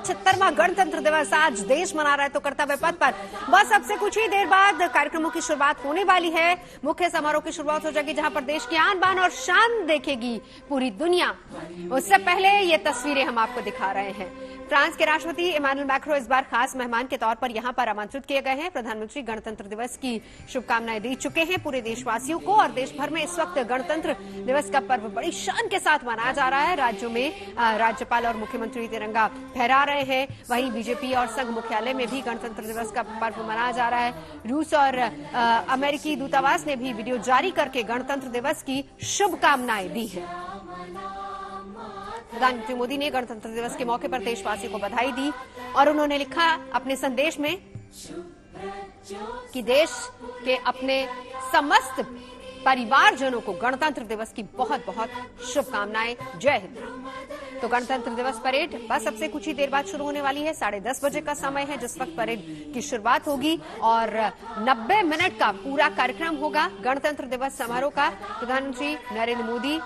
75वां गणतंत्र दिवस आज देश मना रहा है, तो कर्तव्य पथ पर बस अब से कुछ ही देर बाद कार्यक्रमों की शुरुआत होने वाली है। मुख्य समारोह की शुरुआत हो जाएगी, जहां पर देश की आन बान और शान देखेगी पूरी दुनिया। उससे पहले ये तस्वीरें हम आपको दिखा रहे हैं। फ्रांस के राष्ट्रपति इमानुएल मैक्रों इस बार खास मेहमान के तौर पर यहां पर आमंत्रित किए गए हैं। प्रधानमंत्री गणतंत्र दिवस की शुभकामनाएं दे चुके हैं पूरे देशवासियों को, और देश भर में इस वक्त गणतंत्र दिवस का पर्व बड़ी शान के साथ मनाया जा रहा है। राज्यों में राज्यपाल और मुख्यमंत्री तिरंगा फहरा रहे हैं। वहीं बीजेपी और संघ मुख्यालय में भी गणतंत्र दिवस का पर्व मनाया जा रहा है। रूस और अमेरिकी दूतावास ने भी वीडियो जारी करके गणतंत्र दिवस की शुभकामनाएं दी हैं। प्रधानमंत्री मोदी ने गणतंत्र दिवस के मौके पर देशवासियों को बधाई दी और उन्होंने लिखा अपने संदेश में कि देश के अपने समस्त परिवारजनों को गणतंत्र दिवस की बहुत बहुत शुभकामनाएं। जय हिंद। तो गणतंत्र दिवस परेड बस अब से कुछ ही देर बाद शुरू होने वाली है। 10:30 बजे का समय है जिस वक्त परेड की शुरुआत होगी और 90 मिनट का पूरा कार्यक्रम होगा गणतंत्र दिवस समारोह का। प्रधानमंत्री नरेंद्र मोदी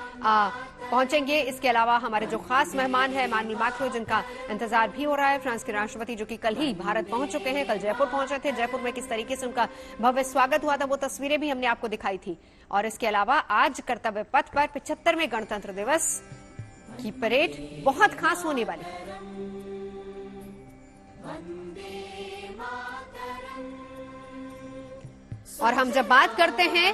पहुंचेंगे। इसके अलावा हमारे जो खास मेहमान हैं इमानुएल मैक्रों, जिनका इंतजार भी हो रहा है, फ्रांस के राष्ट्रपति जो कि कल ही भारत पहुंच चुके हैं, कल जयपुर पहुंचे थे। जयपुर में किस तरीके से उनका भव्य स्वागत हुआ था वो तस्वीरें भी हमने आपको दिखाई थी। और इसके अलावा आज कर्तव्य पथ पर 75वें गणतंत्र दिवस की परेड बहुत खास होने वाली है। और हम जब बात करते हैं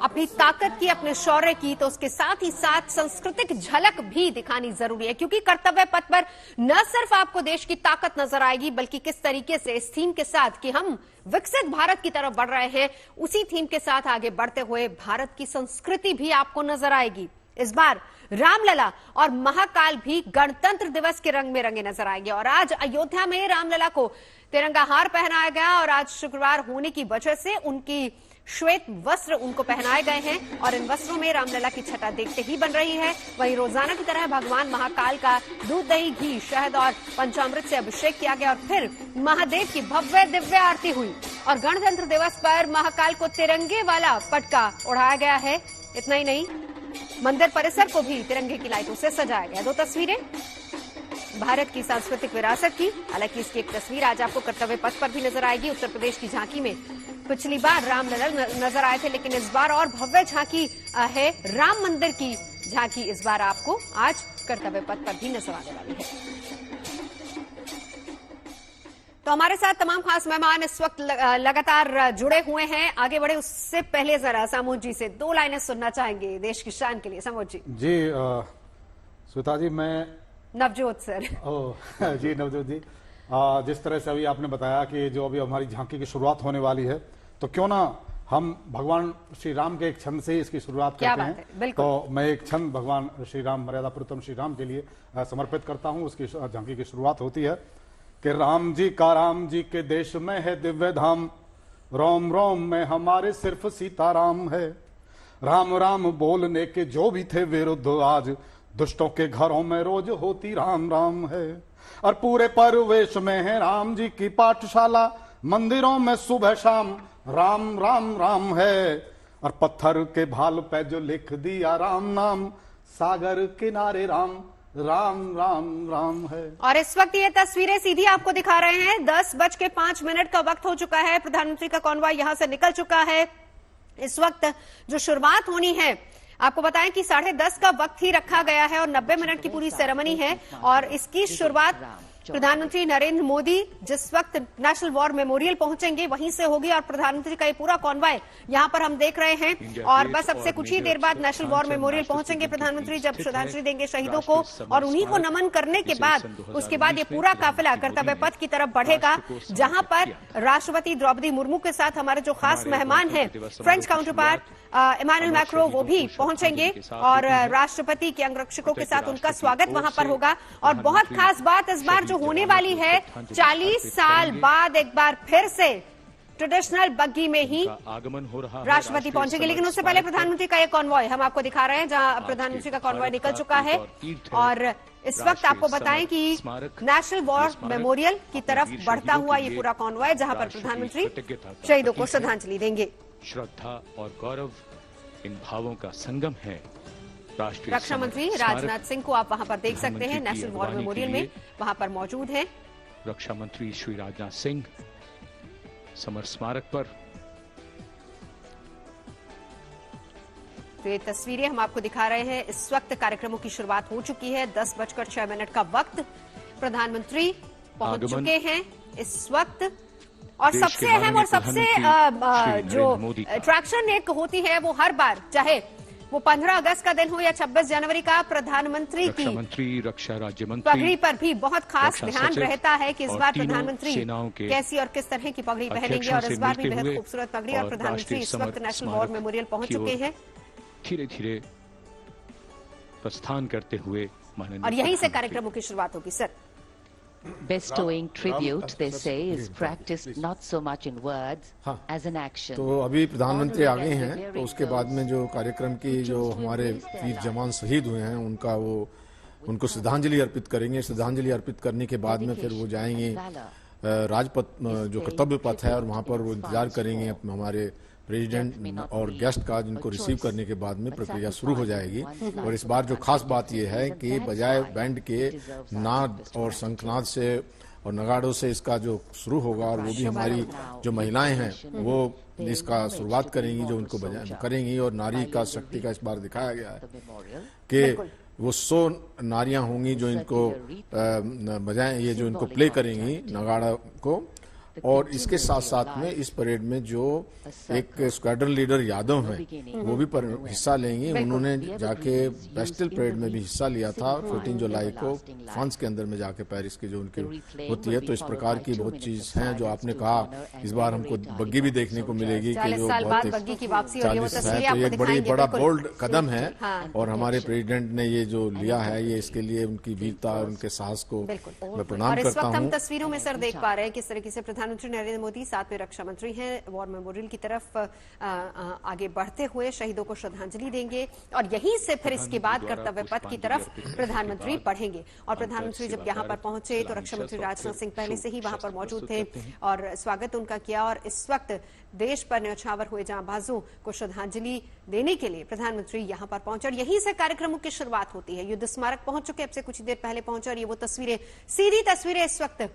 अपनी ताकत की, अपने शौर्य की, तो उसके साथ ही साथ सांस्कृतिक झलक भी दिखानी जरूरी है, क्योंकि कर्तव्य पथ पर न सिर्फ आपको देश की ताकत नजर आएगी, बल्कि किस तरीके से इस थीम के साथ कि हम विकसित भारत की तरफ बढ़ रहे हैं, उसी थीम के साथ आगे बढ़ते हुए भारत की संस्कृति भी आपको नजर आएगी। इस बार रामलला और महाकाल भी गणतंत्र दिवस के रंग में रंगे नजर आएंगे। और आज अयोध्या में रामलला को तिरंगा हार पहनाया गया और आज शुक्रवार होने की वजह से उनकी श्वेत वस्त्र उनको पहनाए गए हैं और इन वस्त्रों में रामलला की छटा देखते ही बन रही है। वहीं रोजाना की तरह भगवान महाकाल का दूध, दही, घी, शहद और पंचामृत से अभिषेक किया गया और फिर महादेव की भव्य दिव्य आरती हुई। और गणतंत्र दिवस पर महाकाल को तिरंगे वाला पटका उड़ाया गया है। इतना ही नहीं, मंदिर परिसर को भी तिरंगे की लाइटों से सजाया गया। दो तस्वीरें भारत की सांस्कृतिक विरासत की। हालांकि इसकी एक तस्वीर आज आपको कर्तव्य पथ पर भी नजर आएगी। उत्तर प्रदेश की झांकी में पिछली बार रामलला नजर आए थे, लेकिन इस बार और भव्य झांकी है, राम मंदिर की झांकी इस बार आपको आज कर्तव्य पथ पर भी नजर आने वाली है। तो हमारे साथ तमाम खास मेहमान इस वक्त लगातार जुड़े हुए हैं। आगे बढ़े उससे पहले जरा समोज जी से 2 लाइनें सुनना चाहेंगे देश की शान के लिए। समोज जी। जी श्वेता जी, मैं नवजोत सर। जी नवजोत जी, जिस तरह से अभी आपने बताया कि जो अभी हमारी झांकी की शुरुआत होने वाली है, तो क्यों ना हम भगवान श्री राम के एक छंद से ही इसकी शुरुआत करते हैं। तो मैं एक छंद भगवान श्री राम, मर्यादा पुरुषोत्तम श्री राम के लिए समर्पित करता हूं। उसकी झांकी की शुरुआत होती है कि राम जी का, राम जी के देश में है दिव्य धाम, रोम रोम में हमारे सिर्फ सीताराम है। राम राम बोलने के जो भी थे विरुद्ध, आज दुष्टों के घरों में रोज होती राम राम है। और पूरे परिवेश में है राम जी की पाठशाला, मंदिरों में सुबह शाम राम राम राम है। और पत्थर के भाल पे जो लिख दिया राम नाम, सागर किनारे राम राम राम राम है। और इस वक्त ये तस्वीरें सीधी आपको दिखा रहे हैं। 10:05 का वक्त हो चुका है। प्रधानमंत्री का कॉन्वॉय यहां से निकल चुका है। इस वक्त जो शुरुआत होनी है, आपको बताएं कि 10:30 का वक्त ही रखा गया है और 90 मिनट की पूरी सेरेमनी है। और इसकी शुरुआत प्रधानमंत्री नरेंद्र मोदी जिस वक्त नेशनल वॉर मेमोरियल पहुंचेंगे वहीं से होगी और प्रधानमंत्री का ये पूरा कॉन्वॉय यहां पर हम देख रहे हैं। और बस अब से कुछ ही देर बाद नेशनल वॉर मेमोरियल पहुंचेंगे प्रधानमंत्री, जब श्रद्धांजलि देंगे शहीदों को और उन्हीं को नमन करने के बाद उसके बाद ये पूरा काफिला कर्तव्य पथ की तरफ बढ़ेगा, जहां पर राष्ट्रपति द्रौपदी मुर्मू के साथ हमारे जो खास मेहमान हैं French counterpart Emmanuel Macron, वो भी पहुंचेंगे और राष्ट्रपति के अंगरक्षकों के साथ उनका स्वागत वहां पर होगा। और बहुत खास बात इस बार जो होने वाली है, 40 साल बाद एक बार फिर से ट्रेडिशनल बग्गी में ही आगमन हो रहा राष्ट्रपति पहुंचेंगे। लेकिन उससे पहले प्रधानमंत्री का एक कॉन्वॉय हम आपको दिखा रहे हैं, जहां प्रधानमंत्री का कॉन्वॉय निकल चुका है। और इस वक्त आपको बताएं कि नेशनल वॉर मेमोरियल की तरफ बढ़ता हुआ ये पूरा कॉन्वॉय, जहां पर प्रधानमंत्री शहीदों को श्रद्धांजलि देंगे। श्रद्धा और गौरव इन भावों का संगम है। रक्षा मंत्री राजनाथ सिंह को आप वहां पर देख सकते हैं, नेशनल वॉर मेमोरियल में वहां पर मौजूद हैं। रक्षा मंत्री श्री राजनाथ सिंह समर स्मारक पर। तो ये तस्वीरें हम आपको दिखा रहे हैं। इस वक्त कार्यक्रमों की शुरुआत हो चुकी है। 10:06 का वक्त। प्रधानमंत्री पहुंच चुके हैं इस वक्त। और सबसे अहम और सबसे जो अट्रैक्शन एक होती है वो हर बार, चाहे वो 15 अगस्त का दिन हो या 26 जनवरी का, प्रधानमंत्री की रक्षा राज्य मंत्री पगड़ी पर भी बहुत खास ध्यान रहता है कि इस बार प्रधानमंत्री कैसी और किस तरह की पगड़ी पहनेंगे। और इस बार भी बेहद खूबसूरत पगड़ी। और प्रधानमंत्री इस वक्त नेशनल वॉर मेमोरियल पहुंच चुके हैं। धीरे धीरे प्रस्थान करते हुए और यहीं से कार्यक्रमों की शुरुआत होगी। Sir, bestowing tribute, they say, is practiced not so much in words as an action. तो अभी प्रधानमंत्री आ गए हैं, तो उसके बाद में जो कार्यक्रम की जो हमारे वीर जवान शहीद हुए हैं उनको श्रद्धांजलि अर्पित करेंगे। श्रद्धांजलि अर्पित करने के बाद में फिर वो जाएंगे राजपथ जो कर्तव्य पथ है, और वहाँ पर वो इंतजार करेंगे हमारे प्रेसिडेंट और गेस्ट का, जिनको रिसीव करने के बाद में प्रक्रिया शुरू हो जाएगी। और इस बार जो खास बात यह है कि बजाय बैंड के नाद और शंखनाद से और नगाड़ों से इसका जो शुरू होगा, और वो भी हमारी जो महिलाएं हैं वो इसका शुरुआत करेंगी, जो उनको करेंगी। और नारी का शक्ति का इस बार दिखाया गया है कि वो 100 नारियां होंगी जो इनको बजाय ये जो इनको प्ले करेंगी नगाड़ा को। और इसके साथ साथ में इस परेड में जो एक स्क्वाड्रन लीडर यादव हैं वो भी हिस्सा लेंगे। उन्होंने जाके बेस्टल परेड में भी हिस्सा लिया था 14 जुलाई को फ्रांस के अंदर में जाके, पेरिस की जो उनकी होती है। तो इस प्रकार की बहुत चीज हैं जो आपने कहा। इस बार हमको बग्गी भी देखने को मिलेगी कि जो बहुत 40 है, तो एक बड़ा बोल्ड कदम है। और हमारे प्रेसिडेंट ने ये जो लिया है, ये इसके लिए उनकी वीरता और उनके साहस को मैं प्रणाम करता हूँ। हम तस्वीरों में सर देख पा रहे हैं किस तरीके से प्रधानमंत्री नरेंद्र मोदी साथ में रक्षा मंत्री हैं, वॉर मेमोरियल की तरफ आगे बढ़ते हुए शहीदों को श्रद्धांजलि देंगे। और यहीं से फिर इसके बाद कर्तव्य पथ की तरफ प्रधानमंत्री बढ़ेंगे। और प्रधानमंत्री जब यहां पर पहुंचे तो रक्षा मंत्री राजनाथ सिंह पहले से ही वहां पर मौजूद थे और स्वागत उनका किया। और इस वक्त देश पर न्यौछावर हुए जांबाजों को श्रद्धांजलि देने के लिए प्रधानमंत्री यहां पर पहुंचे। और यहीं से कार्यक्रमों की शुरुआत होती है। युद्ध स्मारक पहुंच चुके, अब से कुछ देर पहले पहुंचे। और ये वो तस्वीरें, सीधी तस्वीरें इस वक्त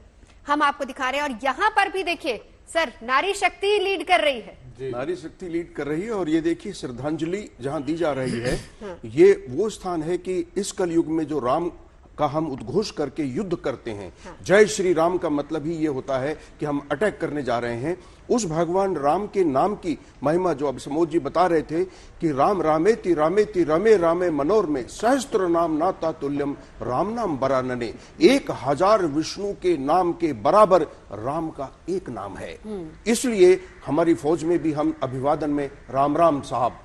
हम आपको दिखा रहे हैं। और यहाँ पर भी देखिए सर, नारी शक्ति लीड कर रही है। नारी शक्ति लीड कर रही है। और ये देखिए श्रद्धांजलि जहां दी जा रही है, ये वो स्थान है कि इस कलयुग में जो राम का हम उद्घोष करके युद्ध करते हैं, जय श्री राम का मतलब ही ये होता है कि हम अटैक करने जा रहे हैं। उस भगवान राम के नाम की महिमा जो अब समोद जी बता रहे थे कि राम रामेति रामेति रमे रामे मनोरमे सहस्त्र नाम नाता तुल्यम राम नाम बरानने। 1000 विष्णु के नाम के बराबर राम का एक नाम है। इसलिए हमारी फौज में भी हम अभिवादन में राम राम साहब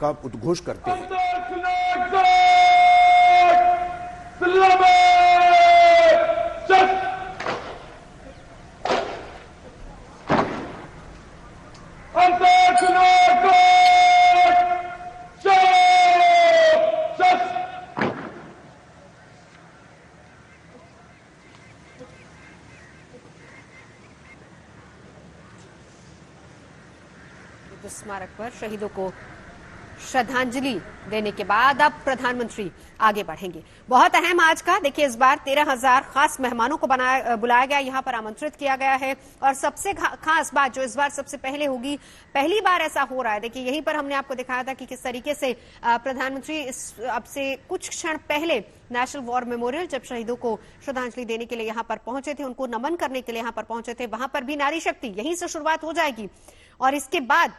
का उद्घोष करते हैं। स्मारक पर शहीदों को श्रद्धांजलि देने के बाद अब प्रधानमंत्री आगे बढ़ेंगे। बहुत अहम आज का, देखिए इस बार 13,000 खास मेहमानों को बुलाया गया, यहां पर आमंत्रित किया गया है। और सबसे खास बात जो इस बार सबसे पहले होगी, पहली बार ऐसा हो रहा है। देखिए यहीं पर हमने आपको दिखाया था कि किस तरीके से प्रधानमंत्री अब से कुछ क्षण पहले नेशनल वॉर मेमोरियल जब शहीदों को श्रद्धांजलि देने के लिए यहां पर पहुंचे थे, उनको नमन करने के लिए यहां पर पहुंचे थे, वहां पर भी नारी शक्ति यहीं से शुरुआत हो जाएगी। और इसके बाद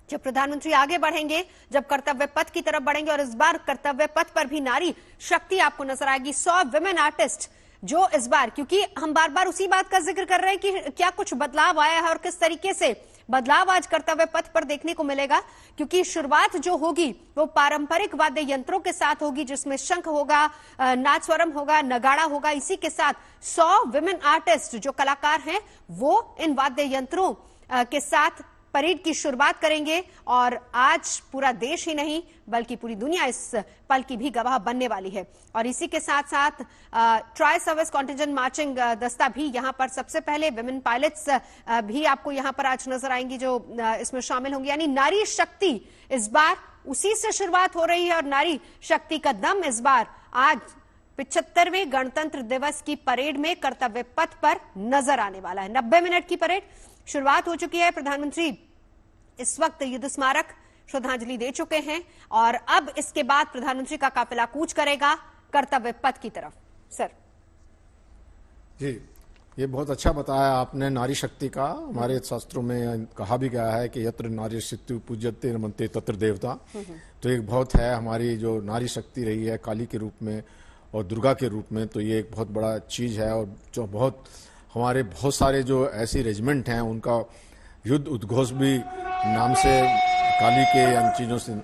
जब प्रधानमंत्री आगे बढ़ेंगे, जब कर्तव्य पथ की तरफ बढ़ेंगे, और इस बार कर्तव्य पथ पर भी नारी शक्ति आपको नजर आएगी। 100 विमेन आर्टिस्ट जो इस बार, क्योंकि हम बार बार उसी बात का जिक्र कर रहे हैं कि क्या कुछ बदलाव आया है और किस तरीके से बदलाव आज कर्तव्य पथ पर देखने को मिलेगा। क्योंकि शुरुआत जो होगी वो पारंपरिक वाद्य यंत्रों के साथ होगी, जिसमें शंख होगा, नादस्वरम होगा, नगाड़ा होगा। इसी के साथ 100 विमेन आर्टिस्ट जो कलाकार हैं वो इन वाद्य यंत्रों के साथ परेड की शुरुआत करेंगे। और आज पूरा देश ही नहीं बल्कि पूरी दुनिया इस पल की भी गवाह बनने वाली है। और इसी के साथ साथ ट्राई सर्विस कॉन्टिजेंट मार्चिंग दस्ता भी यहां पर सबसे पहले, विमेन पायलट्स भी आपको यहां पर आज नजर आएंगी जो इसमें शामिल होंगी। यानी नारी शक्ति इस बार उसी से शुरुआत हो रही है और नारी शक्ति का दम इस बार आज 75वें गणतंत्र दिवस की परेड में कर्तव्य पथ पर नजर आने वाला है। 90 मिनट की परेड शुरुआत हो चुकी है। प्रधानमंत्री इस वक्त युद्ध स्मारक श्रद्धांजलि दे चुके हैं और अब इसके बाद प्रधानमंत्री का काफिला कूच करेगा कर्तव्य पथ की तरफ। सर जी, ये बहुत अच्छा बताया आपने नारी शक्ति का। हमारे शास्त्रों में कहा भी गया है कि यत्र नारी शक्ति पूज्यते नमन्ते तत्र देवता। तो एक बहुत है हमारी जो नारी शक्ति रही है काली के रूप में और दुर्गा के रूप में, तो ये एक बहुत बड़ा चीज है। और जो बहुत हमारे बहुत सारे जो ऐसी रेजिमेंट हैं उनका युद्ध उद्घोष भी नाम से काली के इन चीजों से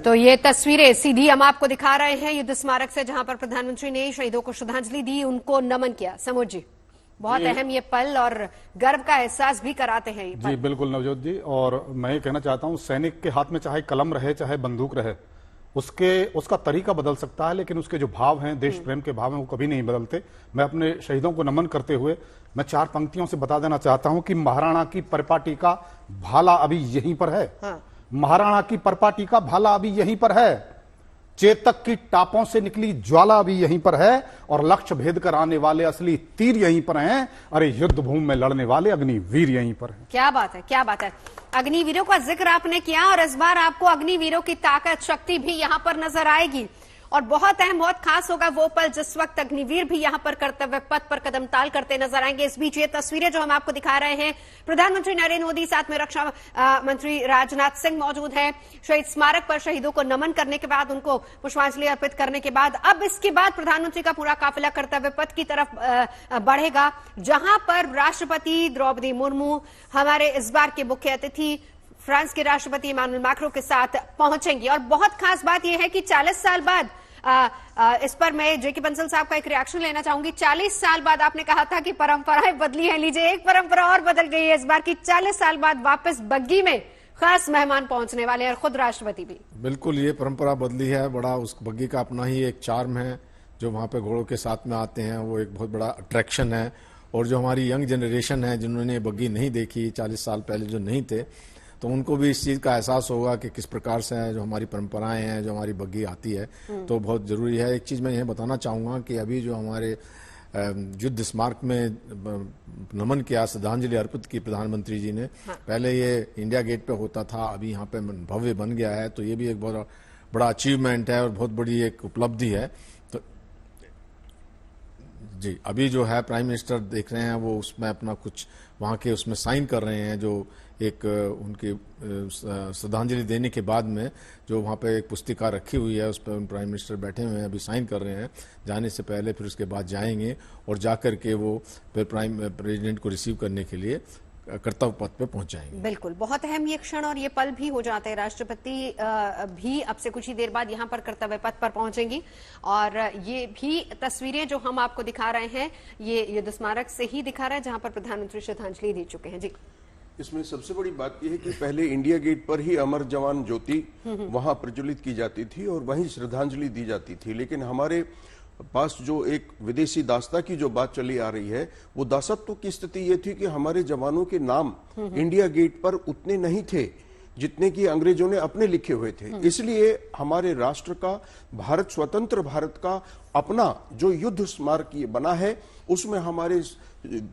तो ये तस्वीरें सीधी हम आपको दिखा रहे हैं युद्ध स्मारक से, जहां पर प्रधानमंत्री ने शहीदों को श्रद्धांजलि दी, उनको नमन किया। समूह जी, बहुत अहम ये पल और गर्व का एहसास भी कराते हैं ये पल। जी बिल्कुल नवजोत जी, और मैं ये कहना चाहता हूं सैनिक के हाथ में चाहे कलम रहे चाहे बंदूक रहे, उसका तरीका बदल सकता है, लेकिन उसके जो भाव हैं, देश प्रेम के भाव हैं, वो कभी नहीं बदलते। मैं अपने शहीदों को नमन करते हुए मैं 4 पंक्तियों से बता देना चाहता हूं कि महाराणा की परपाटी का भाला अभी यहीं पर है। हाँ। महाराणा की परपाटी का भाला अभी यहीं पर है, चेतक की टापों से निकली ज्वाला अभी यहीं पर है, और लक्ष्य भेद कर आने वाले असली तीर यहीं पर हैं। अरे युद्ध भूमि में लड़ने वाले अग्निवीर यहीं पर हैं। क्या बात है, क्या बात है। अग्निवीरों का जिक्र आपने किया और इस बार आपको अग्निवीरों की ताकत शक्ति भी यहां पर नजर आएगी और बहुत अहम बहुत खास होगा वो पल जिस वक्त अग्निवीर भी यहां पर कर्तव्य पथ पर कदम ताल करते नजर आएंगे। इस बीच ये तस्वीरें जो हम आपको दिखा रहे हैं, प्रधानमंत्री नरेंद्र मोदी, साथ में रक्षा मंत्री राजनाथ सिंह मौजूद हैं। शहीद स्मारक पर शहीदों को नमन करने के बाद, उनको पुष्पांजलि अर्पित करने के बाद अब इसके बाद प्रधानमंत्री का पूरा काफिला कर्तव्य पथ की तरफ बढ़ेगा, जहां पर राष्ट्रपति द्रौपदी मुर्मू हमारे इस बार के मुख्य अतिथि फ्रांस के राष्ट्रपति इमानुएल मैक्रों के साथ पहुंचेंगी। और बहुत खास बात यह है कि 40 साल बाद इस पर मैं जेके बंसल साहब का एक रिएक्शन लेना चाहूंगी। 40 साल बाद आपने कहा था कि परंपराएं बदली हैं, लीजिए एक परंपरा और बदल गई है इस बार की 40 साल बाद वापस बग्गी में खास मेहमान पहुंचने वाले हैं, खुद राष्ट्रपति भी। बिल्कुल ये परंपरा बदली है, बड़ा उस बग्गी का अपना ही एक चार्म है। जो वहां पे घोड़ों के साथ में आते हैं वो एक बहुत बड़ा अट्रैक्शन है। और जो हमारी यंग जनरेशन है जिन्होंने बग्गी नहीं देखी 40 साल पहले जो नहीं थे, तो उनको भी इस चीज का एहसास होगा कि किस प्रकार से जो हमारी परंपराएं हैं, जो हमारी बग्गी आती है, तो बहुत जरूरी है। एक चीज मैं यह बताना चाहूंगा कि अभी जो हमारे युद्ध स्मारक में नमन किया, श्रद्धांजलि अर्पित की प्रधानमंत्री जी ने, पहले ये इंडिया गेट पे होता था, अभी यहाँ पे भव्य बन गया है। तो ये भी एक बहुत बड़ा अचीवमेंट है और बहुत बड़ी एक उपलब्धि है। तो जी, अभी जो है प्राइम मिनिस्टर देख रहे हैं वो उसमें अपना कुछ वहां के उसमें साइन कर रहे हैं, जो एक उनकी श्रद्धांजलि देने के बाद में जो वहां पे एक पुस्तिका रखी हुई है उस पर प्राइम मिनिस्टर बैठे हुए हैं, अभी साइन कर रहे हैं जाने से पहले। फिर उसके बाद जाएंगे और जाकर के वो फिर प्रेसिडेंट को रिसीव करने के लिए कर्तव्य पथ पे पहुंच जाएंगे। बिल्कुल, बहुत अहम ये क्षण और ये पल भी हो जाते हैं। राष्ट्रपति भी अब से कुछ ही देर बाद यहां पर कर्तव्य पथ पर पहुंचेंगी और ये भी तस्वीरें जो हम आपको दिखा रहे हैं ये युद्ध स्मारक से ही दिखा रहा है, जहां पर प्रधानमंत्री श्रद्धांजलि दे चुके हैं। जी, इसमें सबसे बड़ी बात यह है कि पहले इंडिया गेट पर ही अमर जवान ज्योति वहां प्रज्वलित की जाती थी और वहीं श्रद्धांजलि दी जाती थी। लेकिन हमारे पास जो एक विदेशी दासता की जो बात चली आ रही है, वो दासत्व की स्थिति ये थी कि हमारे जवानों के नाम इंडिया गेट पर उतने नहीं थे जितने कि अंग्रेजों ने अपने लिखे हुए थे। इसलिए हमारे राष्ट्र का, भारत स्वतंत्र भारत का अपना जो युद्ध स्मारक ये बना है, उसमें हमारे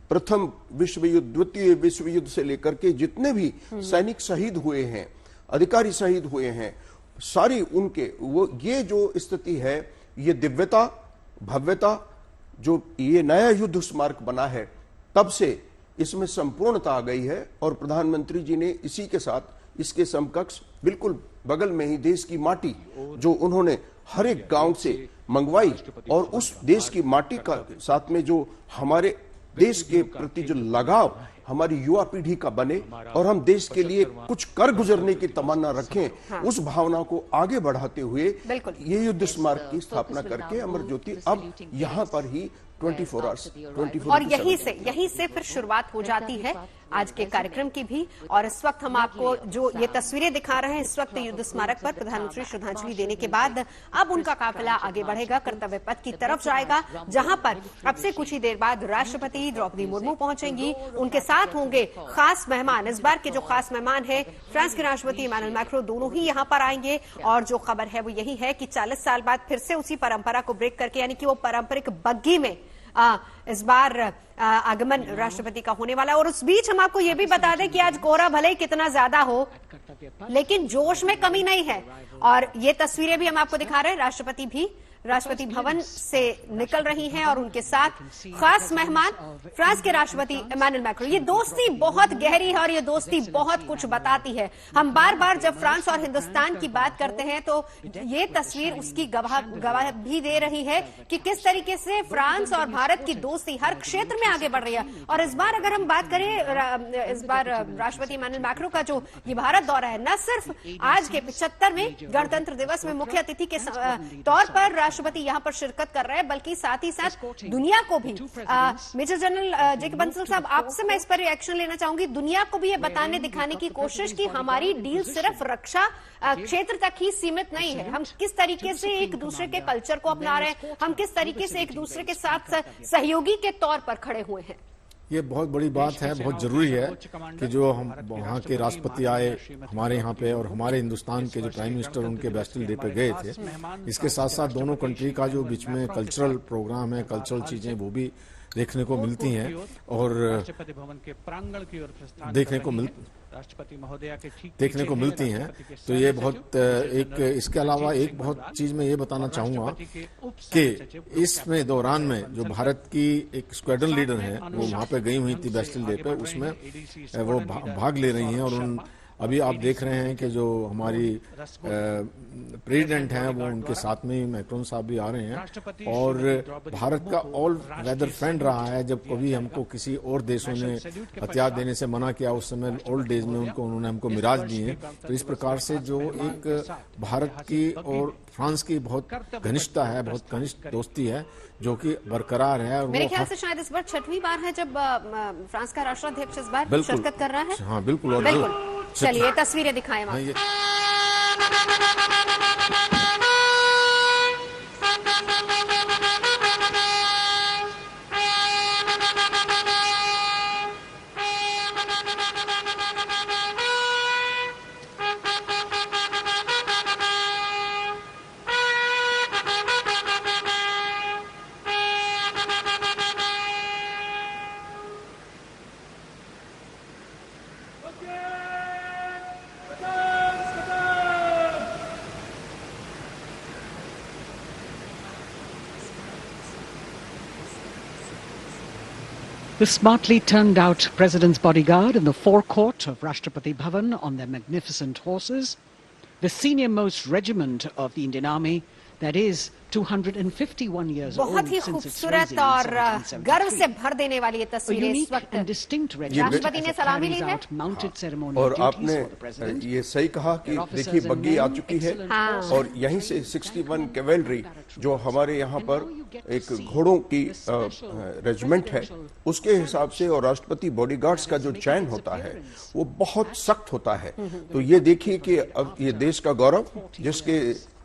प्रथम विश्व युद्ध, द्वितीय विश्व युद्ध से लेकर के जितने भी सैनिक शहीद हुए हैं, अधिकारी शहीद हुए हैं, सारी उनके वो ये जो स्थिति है, ये दिव्यता भव्यता, जो ये नया युद्ध स्मारक बना है, तब से इसमें संपूर्णता आ गई है। और प्रधानमंत्री जी ने इसी के साथ इसके समकक्ष बिल्कुल बगल में ही देश की माटी जो उन्होंने हर एक गांव से मंगवाई, और उस देश की माटी का साथ में जो हमारे देश के प्रति जो लगाव हमारी युवा पीढ़ी का बने और हम देश के लिए कुछ कर गुजरने की तमन्ना रखें, उस भावना को आगे बढ़ाते हुए ये युद्ध स्मारक की स्थापना करके अमर ज्योति अब यहाँ पर ही 24 आवर्स और यहीं से फिर शुरुआत हो जाती है आज के कार्यक्रम की भी। और इस वक्त हम आपको जो ये तस्वीरें दिखा रहे हैं, इस वक्त युद्ध स्मारक पर प्रधानमंत्री श्रद्धांजलि देने के बाद अब उनका काफिला आगे बढ़ेगा, कर्तव्य पथ की तरफ जाएगा, जहां पर अब से कुछ ही देर बाद राष्ट्रपति द्रौपदी मुर्मू पहुंचेंगी। उनके साथ होंगे खास मेहमान। इस बार के जो खास मेहमान है फ्रांस के राष्ट्रपति इमैनुअल मैक्रों, दोनों ही यहां पर आएंगे। और जो खबर है वो यही है कि 40 साल बाद फिर से उसी परंपरा को ब्रेक करके, यानी कि वो पारंपरिक बग्गी में इस बार आगमन राष्ट्रपति का होने वाला है। और उस बीच हम आपको ये भी बता दें कि आज कोहरा भले ही कितना ज्यादा हो, लेकिन जोश में कमी नहीं है। और ये तस्वीरें भी हम आपको दिखा रहे हैं, राष्ट्रपति भी राष्ट्रपति भवन से निकल रही हैं और उनके साथ खास मेहमान फ्रांस के राष्ट्रपति इमैनुअल मैक्रों। ये दोस्ती बहुत गहरी है और ये दोस्ती बहुत कुछ बताती है। हम बार बार जब फ्रांस और हिंदुस्तान की बात करते हैं तो ये तस्वीर उसकी गवाह भी दे रही है कि किस तरीके से फ्रांस और भारत की दोस्ती हर क्षेत्र में आगे बढ़ रही है। और इस बार अगर हम बात करें, इस बार राष्ट्रपति इमैनुअल मैक्रों का जो ये भारत दौरा है, न सिर्फ आज के 75वें गणतंत्र दिवस में मुख्य अतिथि के तौर पर राष्ट्रपति यहां पर शिरकत कर रहे हैं, बल्कि साथ ही साथ दुनिया को भी, मेजर जनरल जेके बंसल साहब, आपसे मैं इस पर रिएक्शन लेना चाहूंगी, दुनिया को भी ये बताने दिखाने की कोशिश की हमारी डील सिर्फ रक्षा क्षेत्र तक ही सीमित नहीं है। हम किस तरीके से एक दूसरे के कल्चर को अपना रहे हैं, हम किस तरीके से एक दूसरे के साथ सहयोगी के तौर पर खड़े हुए हैं। ये बहुत बड़ी बात है, बहुत जरूरी है कि जो हम वहाँ के राष्ट्रपति आए हमारे यहाँ पे और हमारे हिंदुस्तान के जो प्राइम मिनिस्टर उनके बेस्टिल डे पे गए थे। इसके साथ साथ दोनों कंट्री का जो बीच में कल्चरल प्रोग्राम है, कल्चरल चीजें वो भी देखने को मिलती हैं और राष्ट्रपति भवन के प्रांगण की ओर प्रस्थान राष्ट्रपति महोदया के ठीक देखने को मिलती हैं। तो ये बहुत एक, इसके अलावा एक बहुत चीज मैं ये बताना चाहूंगा कि इसमें दौरान में जो भारत की एक स्क्वाड्रन लीडर है वो वहां पे गई हुई थी बेस्टिल डे पे, उसमें वो भाग ले रही हैं। और उन अभी आप देख रहे हैं कि जो हमारी प्रेसिडेंट हैं वो उनके साथ में ही मैक्रोन साहब भी आ रहे हैं। और भारत का ऑल वेदर फ्रेंड रहा है। जब कभी हमको किसी और देशों ने हथियार देने से मना किया, उस समय ओल्ड डेज में उन्होंने हमको मिराज दिए। तो इस प्रकार से जो एक भारत की और फ्रांस की बहुत घनिष्ठता है, बहुत घनिष्ठ दोस्ती है जो कि बरकरार है। और मेरे ख्याल से शायद इस बार 6वीं बार है जब फ्रांस का राष्ट्राध्यक्ष इस बार शिरकत कर रहा है। हाँ बिल्कुल, और बिल्कुल। चलिए तस्वीरें दिखाएं वहां। The smartly turned out President's bodyguard in the forecourt of Rashtrapati Bhavan on their magnificent horses, the senior most regiment of the Indian Army, that is 251 years old बहुत ही खूबसूरत और गर्व से भर देने वाली ये तस्वीरें इस वक्त राष्ट्रपति ने सलामी ली है। और आपने ये सही कहा कि देखिए बग्गी आ चुकी है और यहीं से 61 कैवेलरी जो हमारे यहाँ पर एक घोड़ों की रेजिमेंट है उसके हिसाब से, और राष्ट्रपति बॉडीगार्ड्स का जो चयन होता है वो बहुत सख्त होता है। तो ये देखिए कि अब ये देश का गौरव, जिसके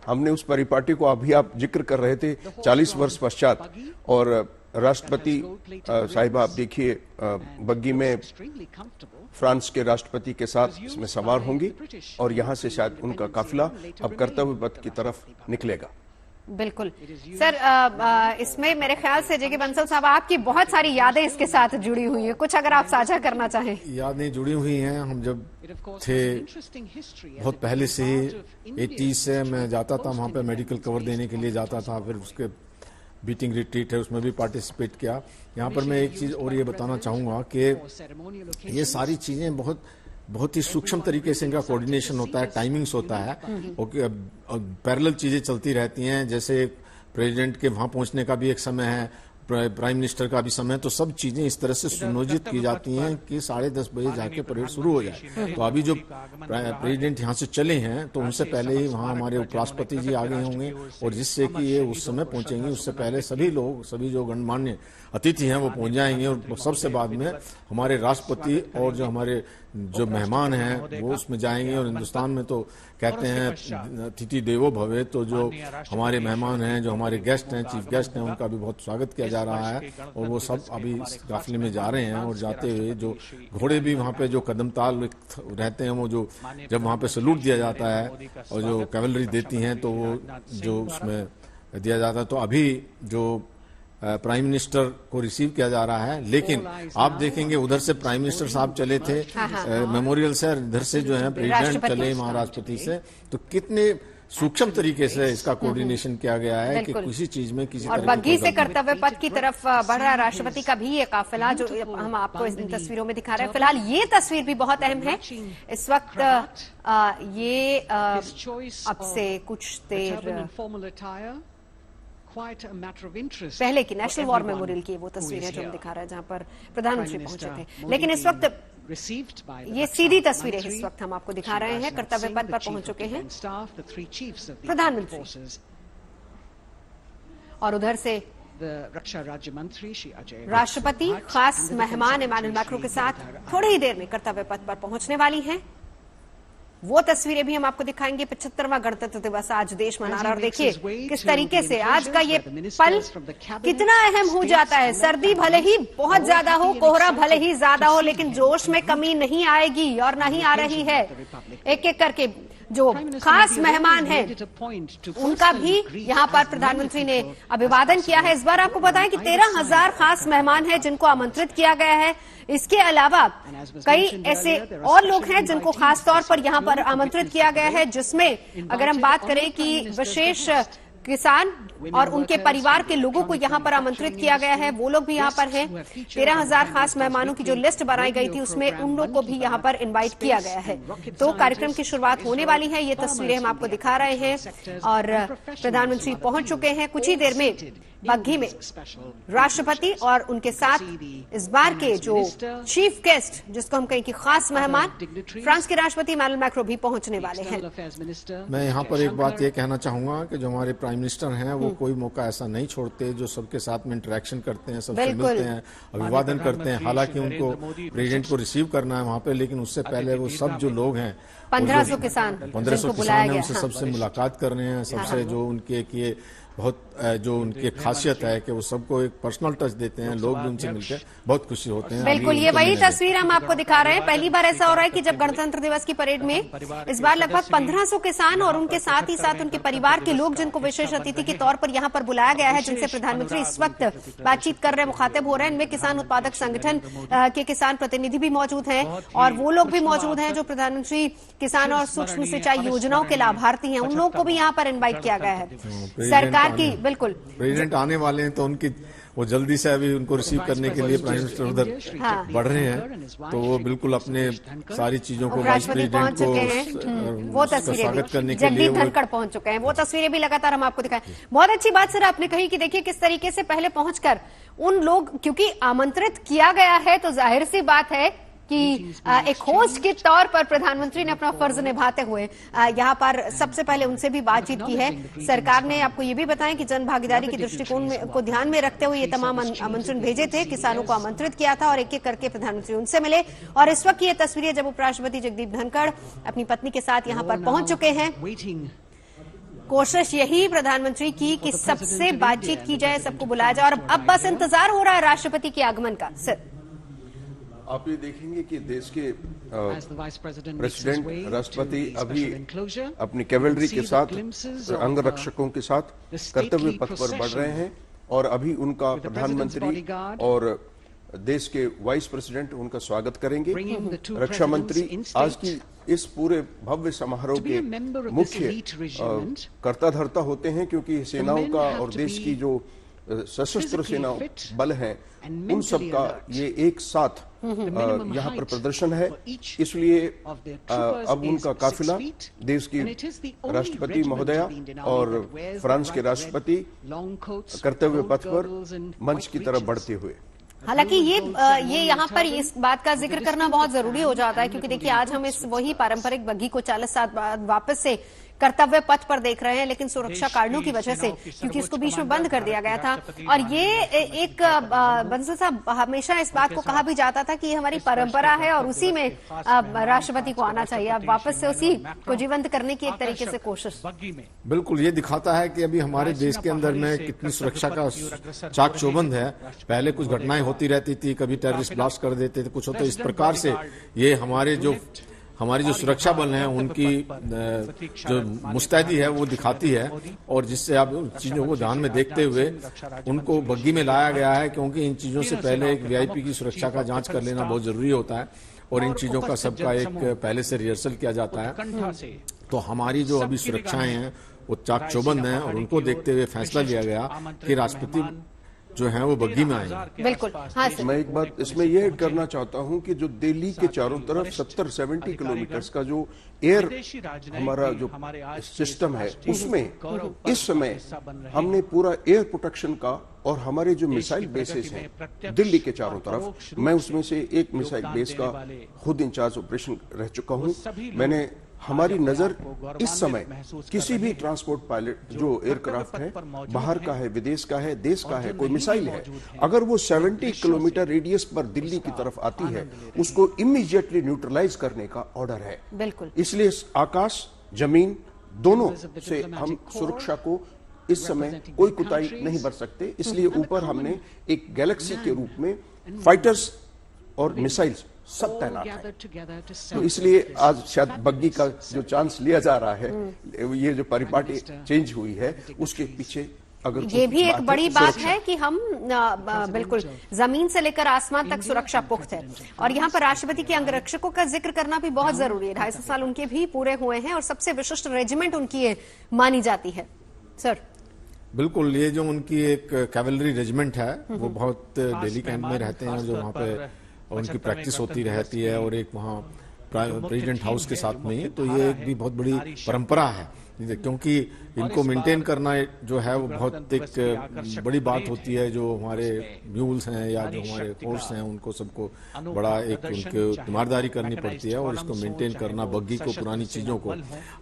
हमने उस परिपाटी को अभी आप जिक्र कर रहे थे 40 वर्ष पश्चात, और राष्ट्रपति साहिबा आप देखिए बग्गी में फ्रांस के राष्ट्रपति के साथ इसमें सवार होंगी और यहाँ से शायद उनका काफिला अब कर्तव्य पथ की तरफ निकलेगा। बिल्कुल सर, इसमें मेरे ख्याल से जेके बंसल साहब आपकी बहुत सारी यादें इसके साथ जुड़ी हुई हैं, कुछ अगर आप साझा करना चाहें। यादें जुड़ी हुई हैं, हम जब थे बहुत पहले से 80 से मैं जाता था वहाँ पे, मेडिकल कवर देने के लिए जाता था। फिर उसके बीटिंग रिट्रीट है उसमें भी पार्टिसिपेट किया। यहाँ पर मैं एक चीज और ये बताना चाहूंगा कि ये सारी चीजें बहुत ही सूक्ष्म तरीके से इनका कोऑर्डिनेशन होता है, टाइमिंग्स होता है, और पैरेलल चीजें चलती रहती हैं। जैसे प्रेसिडेंट के वहां पहुंचने का भी एक समय है, प्राइम मिनिस्टर का भी समय, तो सब चीजें इस तरह से सुनियोजित की जाती हैं कि 10:30 बजे जाके परेड शुरू हो जाए। तो अभी जो प्रेसिडेंट यहाँ से चले हैं तो उनसे पहले ही वहाँ हमारे उपराष्ट्रपति जी आ गए होंगे, और जिससे कि ये उस समय पहुंचेंगे उससे पहले सभी जो गणमान्य अतिथि हैं वो पहुंच जाएंगे, और सबसे बाद में हमारे राष्ट्रपति और जो हमारे जो मेहमान हैं वो उसमें जाएंगे। और हिंदुस्तान में तो कहते हैं अतिथि देवो भवे, तो जो हमारे मेहमान हैं, जो हमारे गेस्ट हैं, चीफ गेस्ट हैं, उनका भी बहुत स्वागत किया जा रहा है। और वो सब अभी इस काफिले में जा रहे हैं, और जाते हुए जो घोड़े भी वहाँ पे जो कदमताल रहते हैं, वो जो जब वहाँ पे सैल्यूट दिया जाता है और जो कैवलरी देती हैं तो वो जो उसमें दिया जाता है। तो अभी जो प्राइम मिनिस्टर को रिसीव किया जा रहा है, लेकिन आप देखेंगे उधर से प्राइम मिनिस्टर साहब चले थे मेमोरियल से, इधर से जो है प्रेसिडेंट चले महाराष्ट्रपति से। तो कितने सूक्ष्म तरीके से इसका कोऑर्डिनेशन किया गया है कि किसी चीज में किसी और बग्घी से कर्तव्य पथ की तरफ बढ़ रहा राष्ट्रपति का भी ये काफिला जो हम आपको इन तस्वीरों में दिखा रहे हैं। फिलहाल ये तस्वीर भी बहुत अहम है। इस वक्त ये अब से कुछ देर पहले की नेशनल वॉर मेमोरियल की वो तस्वीर है जो हम दिखा रहे हैं, जहां पर प्रधानमंत्री पहुंचे थे। लेकिन इस वक्त ये सीधी तस्वीरें इस वक्त हम आपको दिखा रहे हैं, कर्तव्य पथ पर पहुंच चुके हैं प्रधानमंत्री, और उधर से रक्षा राज्य मंत्री श्री अजय राष्ट्रपति खास मेहमान इमानुएल मैक्रों के साथ थोड़ी ही देर में कर्तव्य पथ पर पहुंचने वाली हैं। वो तस्वीरें भी हम आपको दिखाएंगे। 75वां गणतंत्र दिवस आज देश मना रहा, और देखिए किस तरीके से आज का ये पल कितना अहम हो जाता है। सर्दी भले ही बहुत ज्यादा हो, कोहरा भले ही ज्यादा हो, लेकिन जोश में कमी नहीं आएगी और नहीं आ रही है। एक एक करके जो खास मेहमान हैं उनका भी यहाँ पर प्रधानमंत्री ने अभिवादन किया है। इस बार आपको बताएं कि 13,000 खास मेहमान हैं जिनको आमंत्रित किया गया है। इसके अलावा कई ऐसे और लोग हैं जिनको खास तौर पर यहाँ पर आमंत्रित किया गया है, जिसमें अगर हम बात करें कि विशेष किसान और उनके परिवार के लोगों को यहाँ पर आमंत्रित किया गया है, वो लोग भी यहाँ पर हैं। 13,000 खास मेहमानों की जो लिस्ट बनाई गई थी उसमें उन लोग को भी यहाँ पर इनवाइट किया गया है। तो कार्यक्रम की शुरुआत होने वाली है। ये तस्वीरें हम आपको दिखा रहे हैं और प्रधानमंत्री पहुंच चुके हैं। कुछ ही देर में बग्घी में राष्ट्रपति और उनके साथ इस बार के जो चीफ गेस्ट, जिसको हम कहें कि खास मेहमान, फ्रांस के राष्ट्रपति इमानुएल मैक्रों भी पहुंचने वाले हैं। मैं यहाँ पर एक बात ये कहना चाहूंगा कि जो हमारे प्राइम मिनिस्टर हैं वो कोई मौका ऐसा नहीं छोड़ते, जो सबके साथ में इंटरेक्शन करते हैं, सबसे मिलते हैं, अभिवादन करते हैं। हालांकि उनको प्रेसिडेंट को रिसीव करना है वहाँ पे, लेकिन उससे पहले वो सब जो लोग हैं 1500 किसान है उनसे सबसे मुलाकात कर रहे हैं, सबसे जो उनके किए बहुत जो उनकी खासियत है कि वो सबको एक पर्सनल टच देते हैं। लोग भी उनसे मिलकर बहुत खुशी होते हैं। बिल्कुल, ये वही तस्वीर हम आपको दिखा रहे हैं। पहली बार ऐसा हो रहा है कि जब गणतंत्र दिवस की परेड में इस बार लगभग 1500 किसान और उनके साथ ही साथ उनके परिवार के लोग, जिनको विशेष अतिथि के तौर पर यहाँ पर बुलाया गया है, जिनसे प्रधानमंत्री इस वक्त बातचीत कर रहे हैं, मुखातिब हो रहे हैं, इनमें किसान उत्पादक संगठन के किसान प्रतिनिधि भी मौजूद हैं और वो लोग भी मौजूद हैं जो प्रधानमंत्री किसान और सूक्ष्म सिंचाई योजनाओं के लाभार्थी हैं। उन लोगों को भी यहाँ पर इन्वाइट किया गया है। सरकार की बिल्कुल प्रेसिडेंट आने वाले हैं तो उनकी वो जल्दी से अभी उनको रिसीव करने के लिए प्राइम मिनिस्टर उधर बढ़ रहे हैं, तो वो बिल्कुल अपने सारी चीजों को वाइस प्रेसिडेंट को वो तस्वीरें स्वागत करने के लिए जगदीप धनखड़ पहुंच चुके हैं। वो तस्वीरें भी लगातार हम आपको दिखाएं। बहुत अच्छी बात सर आपने कही कि देखिए किस तरीके से पहले पहुंचकर उन लोग, क्योंकि आमंत्रित किया गया है तो जाहिर सी बात है कि एक होस्ट के तौर पर प्रधानमंत्री ने अपना फर्ज निभाते हुए यहाँ पर सबसे पहले उनसे भी बातचीत की है। सरकार ने आपको ये भी बताया कि जन भागीदारी के दृष्टिकोण को ध्यान में रखते हुए ये तमाम आमंत्रण भेजे थे, किसानों को आमंत्रित किया था और एक एक करके प्रधानमंत्री उनसे मिले। और इस वक्त ये तस्वीरें जब उपराष्ट्रपति जगदीप धनखड़ अपनी पत्नी के साथ यहाँ पर पहुंच चुके हैं। कोशिश यही प्रधानमंत्री की कि सबसे बातचीत की जाए, सबको बुलाया जाए और अब बस इंतजार हो रहा है राष्ट्रपति के आगमन का। सर आप ये देखेंगे कि देश के प्रेसिडेंट राष्ट्रपति अभी अपनी कैवलरी के साथ अंगरक्षकों के साथ कर्तव्य पथ पर बढ़ रहे हैं और अभी उनका प्रधानमंत्री और देश के वाइस प्रेसिडेंट उनका स्वागत करेंगे। रक्षा मंत्री आज की इस पूरे भव्य समारोह के मुख्य कर्ता धर्ता होते हैं, क्योंकि सेनाओं का और देश की जो सशस्त्र सेना बल हैं, उन सब का ये एक साथ यहाँ पर प्रदर्शन है। इसलिए अब उनका काफिला देश की राष्ट्रपति महोदया और फ्रांस के राष्ट्रपति कर्तव्य पथ पर मंच की तरफ बढ़ते हुए। हालांकि ये यहाँ पर इस बात का जिक्र करना बहुत जरूरी हो जाता है, क्योंकि देखिए आज हम इस वही पारंपरिक बग्घी को 40 साल बाद वापस से कर्तव्य पथ पर देख रहे हैं, लेकिन सुरक्षा कारणों की वजह से, क्योंकि इसको बीच में बंद कर दिया गया था। और ये एक बंसल साहब, हमेशा इस बात को कहा भी जाता था कि ये हमारी परंपरा है और उसी में राष्ट्रपति को आना चाहिए। अब वापस से उसी को जीवंत करने की एक तरीके से कोशिश। बिल्कुल, ये दिखाता है कि अभी हमारे देश के अंदर में कितनी सुरक्षा का चाक चौबंद है। पहले कुछ घटनाएं होती रहती थी, कभी टेररिस्ट ब्लास्ट कर देते थे, कुछ होता। इस प्रकार से ये हमारी जो सुरक्षा बल हैं उनकी जो मुस्तैदी है वो दिखाती है, और जिससे आप चीजों को ध्यान में देखते हुए उनको बग्घी में लाया गया है, क्योंकि इन चीजों से पहले एक वीआईपी की सुरक्षा का जांच कर लेना बहुत जरूरी होता है, और इन चीजों का सबका एक पहले से रिहर्सल किया जाता है। तो हमारी जो अभी सुरक्षाएं हैं वो चाक चौबंद हैं, और उनको देखते हुए फैसला लिया गया कि राष्ट्रपति जो है वो बग्घी में आए। बिल्कुल, हाँ सर। मैं एक बात इसमें यह करना चाहता हूं कि जो दिल्ली के चारों तरफ 70-70 किलोमीटर का जो एयर हमारा जो सिस्टम है, उसमें इस समय हमने पूरा एयर प्रोटेक्शन का, और हमारे जो मिसाइल बेसेस हैं दिल्ली के चारों तरफ, मैं उसमें से एक मिसाइल बेस का खुद इंचार्ज ऑपरेशन रह चुका हूं। मैंने हमारी नजर इस समय किसी भी ट्रांसपोर्ट पायलट जो एयरक्राफ्ट है, बाहर का है, विदेश का है, देश का है, कोई मिसाइल है, अगर वो 70 किलोमीटर रेडियस पर दिल्ली की तरफ आती है, उसको इमीडिएटली न्यूट्रलाइज करने का ऑर्डर है। बिल्कुल, इसलिए आकाश जमीन दोनों से हम सुरक्षा को इस समय कोई कुताही नहीं बरत सकते। इसलिए ऊपर हमने एक गैलेक्सी के रूप में फाइटर्स और मिसाइल्स सब तैनात है। तो इसलिए आज शायद बग्घी का जो चांस लिया जा रहा है, ये जो परिपाटी चेंज हुई है, उसके पीछे अगर ये भी एक बड़ी बात है कि हम बिल्कुल जमीन से लेकर आसमान तक सुरक्षा पुख्त है। और यहाँ पर राष्ट्रपति के अंगरक्षकों का जिक्र करना भी बहुत जरूरी है। 250 साल उनके भी पूरे हुए हैं और सबसे विशिष्ट रेजिमेंट उनकी ये मानी जाती है। सर बिल्कुल, ये जो उनकी एक कैवलरी रेजिमेंट है वो बहुत दिल्ली कैंप में रहते हैं, जो वहाँ पे उनकी प्रैक्टिस होती रहती है, और एक वहाँ प्रेसिडेंट हाउस के साथ में, तो ये एक भी बहुत बड़ी परंपरा है, क्योंकि इनको मेंटेन करना जो है वो बहुत एक बड़ी बात होती है। जो हमारे म्यूल्स हैं या जो हमारे फोर्स हैं, उनको सबको बड़ा एक उनके ईमानदारी करनी पड़ती है, और इसको मेंटेन करना, बग्घी को, पुरानी चीजों को,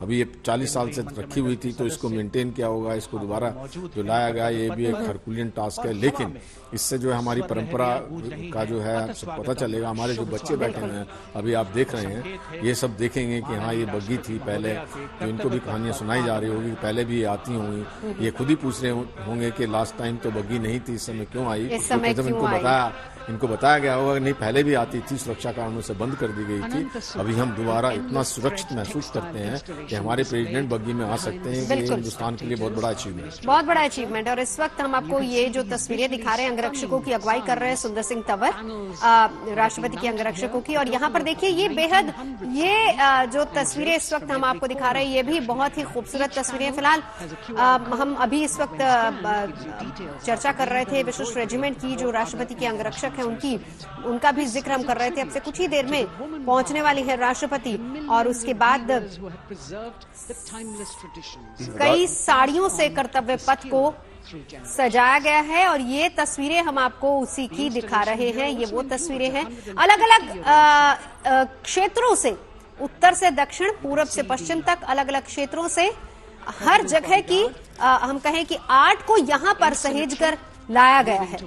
अभी ये 40 साल से रखी हुई थी, तो इसको मेंटेन किया होगा, इसको दोबारा जो लाया गया, ये भी एक हरकुलियन टास्क है। लेकिन इससे जो है हमारी परंपरा का जो है सब पता चलेगा। हमारे जो बच्चे बैठे हुए हैं, अभी आप देख रहे हैं, ये सब देखेंगे कि हाँ ये बग्घी थी पहले, तो इनको भी कहानियां सुनाई जा रही होगी, पहले भी आती होंगी। ये खुद ही पूछ रहे होंगे कि लास्ट टाइम तो बग्घी नहीं थी, इस समय क्यों आई? जब इनको बताया गया होगा नहीं पहले भी आती थी, सुरक्षा कारणों से बंद कर दी गई थी, अभी हम दोबारा इतना सुरक्षित महसूस करते हैं कि हमारे प्रेसिडेंट बग्घी में आ सकते हैं। कि हिंदुस्तान के लिए बहुत बड़ा अचीवमेंट, बहुत बड़ा अचीवमेंट। और इस वक्त हम आपको ये जो तस्वीरें दिखा रहे हैं, अंगरक्षकों की अगुवाई कर रहे हैं सुंदर सिंह तंवर, राष्ट्रपति के अंगरक्षकों की। और यहाँ पर देखिए ये बेहद जो तस्वीरें इस वक्त हम आपको दिखा रहे हैं, ये भी बहुत ही खूबसूरत तस्वीरें। फिलहाल हम अभी इस वक्त चर्चा कर रहे थे विशिष्ट रेजिमेंट की, जो राष्ट्रपति के अंगरक्षक है उनका भी जिक्र हम कर रहे थे। अब से कुछ ही देर में पहुंचने वाली है राष्ट्रपति, और उसके बाद कई साड़ियों से कर्तव्य पथ को सजाया गया है। और ये तस्वीरें हम आपको उसी की दिखा रहे हैं। ये वो तस्वीरें हैं अलग अलग क्षेत्रों से, उत्तर से दक्षिण, पूरब से पश्चिम तक, अलग अलग क्षेत्रों से, हर जगह की हम कहें कि आर्ट को यहां पर सहेज कर लाया गया है।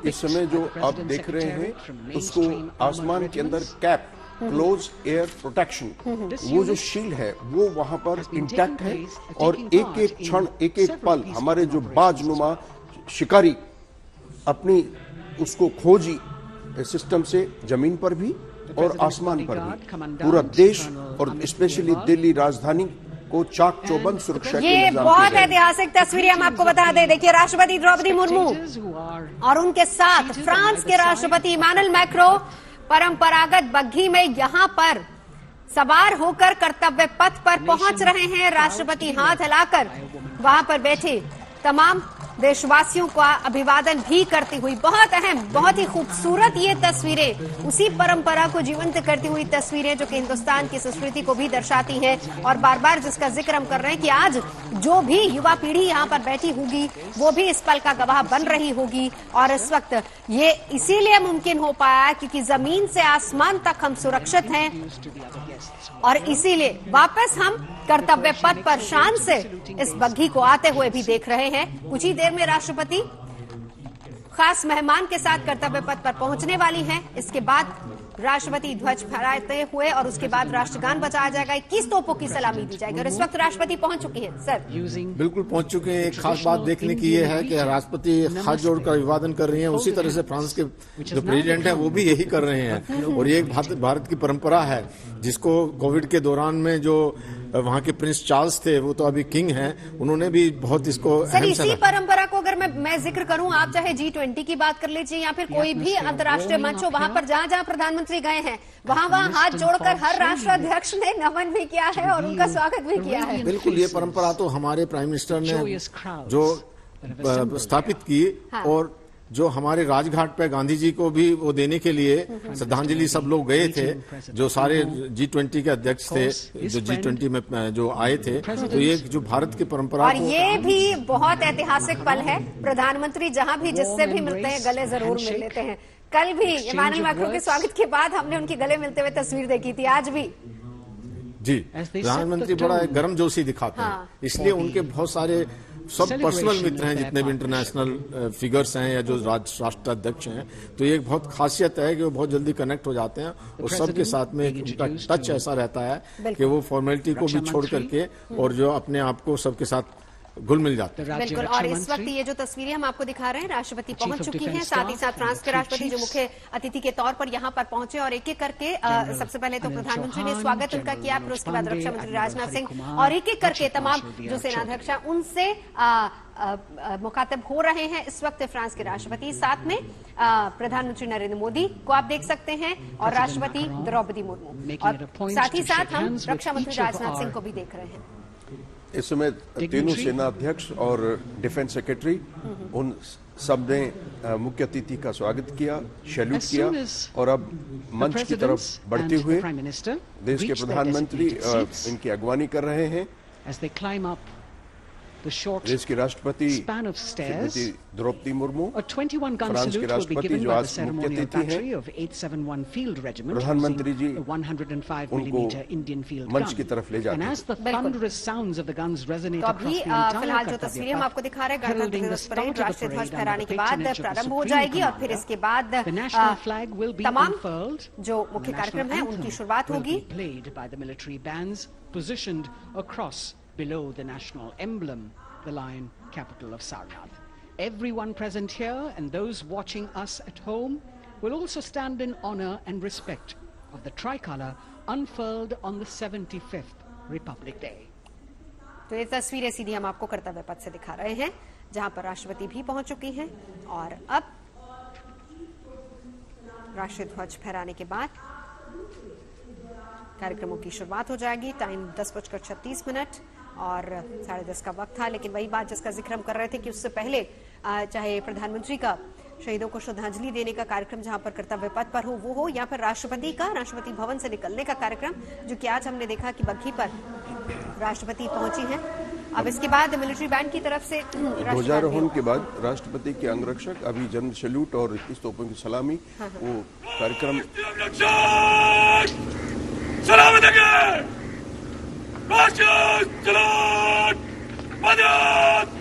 इस समय जो आप देख रहे हैं, उसको आसमान के अंदर कैप, क्लोज एयर प्रोटेक्शन, वो जो शील्ड है वो वहां पर इंटैक्ट है। और एक एक क्षण, एक एक पल हमारे जो बाजनुमा शिकारी अपनी उसको खोजी सिस्टम से, जमीन पर भी और आसमान पर भी, पूरा देश और स्पेशली दिल्ली राजधानी को चाक चौबंद सुरक्षा के ये बहुत ऐतिहासिक तस्वीरें हम आपको बता दें। देखिए राष्ट्रपति द्रौपदी मुर्मू और उनके साथ फ्रांस के राष्ट्रपति इमानुएल मैक्रों परंपरागत बग्घी में यहाँ पर सवार होकर कर्तव्य पथ पर पहुंच रहे हैं। राष्ट्रपति हाथ हिलाकर वहां पर बैठे तमाम देशवासियों का अभिवादन भी करती हुई, बहुत अहम, बहुत ही खूबसूरत ये तस्वीरें, उसी परंपरा को जीवंत करती हुई तस्वीरें जो कि हिंदुस्तान की संस्कृति को भी दर्शाती हैं। और बार बार जिसका जिक्र हम कर रहे हैं कि आज जो भी युवा पीढ़ी यहाँ पर बैठी होगी वो भी इस पल का गवाह बन रही होगी। और इस वक्त ये इसीलिए मुमकिन हो पाया क्योंकि जमीन से आसमान तक हम सुरक्षित हैं और इसीलिए वापस हम कर्तव्य पथ पर शान से इस बग्घी को आते हुए भी देख रहे हैं। कुछ ही देर में राष्ट्रपति खास मेहमान के साथ कर्तव्य पथ पर पहुंचने वाली हैं। इसके बाद राष्ट्रपति ध्वज फहराते हुए और उसके बाद राष्ट्रगान बजाया जाएगा। 21 तोपों की सलामी दी जाएगी और इस वक्त राष्ट्रपति पहुंच चुकी है। सर बिल्कुल पहुंच चुके हैं। एक खास बात देखने की ये है कि राष्ट्रपति हाथ जोड़कर अभिवादन कर रही हैं। उसी तरह से फ्रांस के जो प्रेसिडेंट हैं वो भी यही कर रहे हैं और ये एक भारत की परंपरा है जिसको कोविड के दौरान में जो वहाँ के प्रिंस चार्ल्स थे, वो तो अभी किंग हैं, उन्होंने भी बहुत इसको सर इसी परंपरा को अगर मैं जिक्र करूं, आप चाहे G20 की बात कर लीजिए या फिर कोई भी अंतर्राष्ट्रीय मंच हो, वहां पर जहां प्रधानमंत्री गए हैं वहां हाथ जोड़कर हर राष्ट्राध्यक्ष ने नमन भी किया है और उनका स्वागत भी किया है। बिल्कुल, ये परंपरा तो हमारे प्राइम मिनिस्टर ने जो स्थापित की और जो हमारे राजघाट पे गांधी जी को भी वो देने के लिए श्रद्धांजलि सब लोग गए थे, जो सारे G20 के अध्यक्ष थे, जो G20 में जो आए थे, तो ये जो भारत की परंपरा और ये भी बहुत ऐतिहासिक पल है। प्रधानमंत्री जहां भी जिससे भी मिलते हैं गले जरूर मिल लेते हैं। कल भी इमानुएल मैक्रों के स्वागत के बाद हमने उनके गले मिलते हुए तस्वीर देखी थी। आज भी जी प्रधानमंत्री बड़ा गर्म जोशी दिखाते हैं, इसलिए उनके बहुत सारे सब पर्सनल मित्र हैं जितने भी इंटरनेशनल फिगर्स हैं या जो राष्ट्राध्यक्ष हैं, तो ये एक बहुत खासियत है कि वो बहुत जल्दी कनेक्ट हो जाते हैं और सबके साथ में उनका टच ऐसा रहता है कि वो फॉर्मेलिटी को भी छोड़ करके और जो अपने आप को सबके साथ घुल मिल जाते हैं। बिल्कुल, और इस वक्त ये जो तस्वीरें हम आपको दिखा रहे हैं, राष्ट्रपति पहुंच चुकी हैं, साथ ही साथ फ्रांस के राष्ट्रपति जो मुख्य अतिथि के तौर पर यहाँ पर पहुंचे और एक एक करके सबसे पहले तो प्रधानमंत्री ने स्वागत उनका किया, फिर उसके बाद रक्षा मंत्री राजनाथ सिंह और एक एक करके तमाम जो सेनाध्यक्ष हैं उनसे मुखातिब हो रहे हैं इस वक्त फ्रांस के राष्ट्रपति। साथ में प्रधानमंत्री नरेंद्र मोदी को आप देख सकते हैं और राष्ट्रपति द्रौपदी मुर्मू और साथ ही साथ हम रक्षा मंत्री राजनाथ सिंह को भी देख रहे हैं। इस समय तीनों सेना अध्यक्ष और डिफेंस सेक्रेटरी उन सब ने मुख्य अतिथि का स्वागत किया, सैल्यूट किया और अब मंच की तरफ बढ़ते हुए देश के प्रधानमंत्री इनकी अगवानी कर रहे हैं। देश की राष्ट्रपति श्रीमती द्रौपदी मुर्मू, फ्रांस के राष्ट्रपति जो आज मुख्य अतिथि हैं, प्रधानमंत्री जी उनको मंच की तरफ ले जाते हैं। तो अभी फिलहाल जो तस्वीरें हम आपको दिखा रहे हैं, गणतंत्र दिवस परेड राष्ट्रीय ध्वज फहराने के बाद प्रारंभ हो जाएगी और फिर इसके बाद तमाम जो मुख्य कार्यक्रम है उनकी शुरुआत होगी। Below the national emblem, the lion capital of Sarnath. Everyone present here and those watching us at home will also stand in honor and respect of the tricolor unfurled on the 75th Republic Day. तो ये तस्वीरें सीधी हम आपको कर्तव्य पथ से दिखा रहे हैं जहां पर राष्ट्रपति भी पहुंच चुकी हैं और अब राष्ट्रीय ध्वज फहराने के बाद कार्यक्रमों की शुरुआत हो जाएगी। टाइम 10:36 और 10:30 का वक्त था, लेकिन वही बात जिसका जिक्र हम कर रहे थे कि उससे पहले चाहे प्रधानमंत्री का शहीदों को श्रद्धांजलि देने का कार्यक्रम जहां पर कर्तव्य पथ पर हो वो हो या फिर राष्ट्रपति का राष्ट्रपति भवन से निकलने का कार्यक्रम, जो कि आज हमने देखा कि बग्घी पर राष्ट्रपति पहुंची हैं। अब इसके बाद मिलिट्री बैंड की तरफ से ध्वजारोहण के बाद राष्ट्रपति के अंगरक्षक अभी जनरल सैल्यूट और 21 तोपों की सलामी वो कार्यक्रम सलाम देंगे। राष्ट्रीय सलाम मदद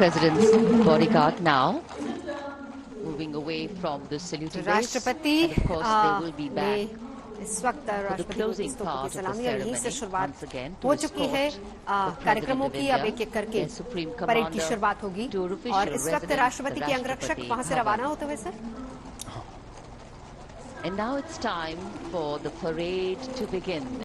President's bodyguard now, moving away from the saluting base. राष्ट्रपति And of course, they will be back. इस वक्त राष्ट्रपति को closing तोपों part की of the सलामी और यहीं से ceremony, शुरुआत once again, to हो चुकी है। escort the कार्यक्रमों President of की अब India, एक एक करके the Supreme परेड की Commander, शुरुआत होगी to official और इस वक्त residence, राष्ट्रपति the के अंगरक्षक Rashtrapati वहां से Bhavan. रवाना होते हुए sir. And now it's time for the parade to begin.